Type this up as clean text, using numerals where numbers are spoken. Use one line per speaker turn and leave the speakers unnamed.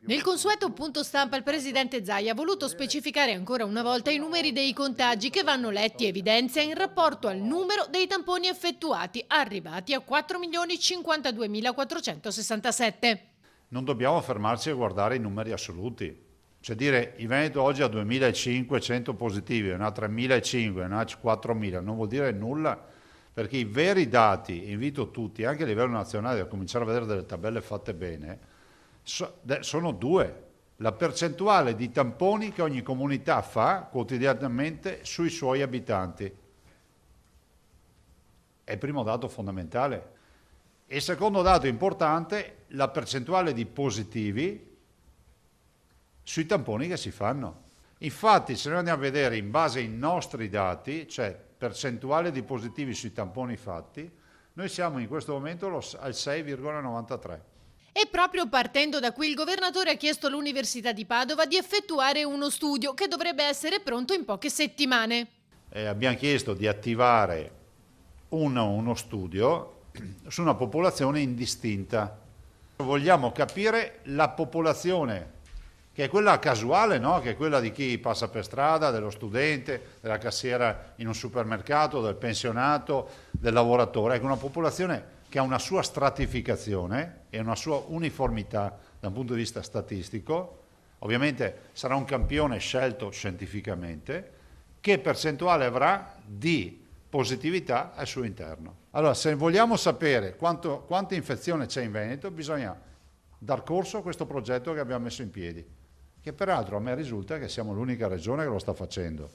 Nel consueto punto stampa il presidente Zaia ha voluto specificare ancora una volta i numeri dei contagi che vanno letti evidenzia in rapporto al numero dei tamponi effettuati, arrivati a 4.052.467.
Non dobbiamo fermarci a guardare i numeri assoluti. Cioè dire il Veneto oggi ha 2.500 positivi, ne ha 3.500, ne ha 4.000, non vuol dire nulla, perché i veri dati, invito tutti, anche a livello nazionale, a cominciare a vedere delle tabelle fatte bene, sono due. La percentuale di tamponi che ogni comunità fa quotidianamente sui suoi abitanti. È il primo dato fondamentale. E il secondo dato importante, la percentuale di positivi sui tamponi che si fanno. Infatti, se noi andiamo a vedere in base ai nostri dati, cioè percentuale di positivi sui tamponi fatti, noi siamo in questo momento al 6,93.
E proprio partendo da qui il governatore ha chiesto all'Università di Padova di effettuare uno studio che dovrebbe essere pronto in poche settimane.
Abbiamo chiesto di attivare uno studio su una popolazione indistinta. Vogliamo capire la popolazione, che è quella casuale, no? Che è quella di chi passa per strada, dello studente, della cassiera in un supermercato, del pensionato, del lavoratore. Ecco, una popolazione che ha una sua stratificazione e una sua uniformità da un punto di vista statistico. Ovviamente sarà un campione scelto scientificamente. Che percentuale avrà di positività al suo interno? Allora, se vogliamo sapere quanta infezione c'è in Veneto, bisogna dar corso a questo progetto che abbiamo messo in piedi, che peraltro a me risulta che siamo l'unica regione che lo sta facendo.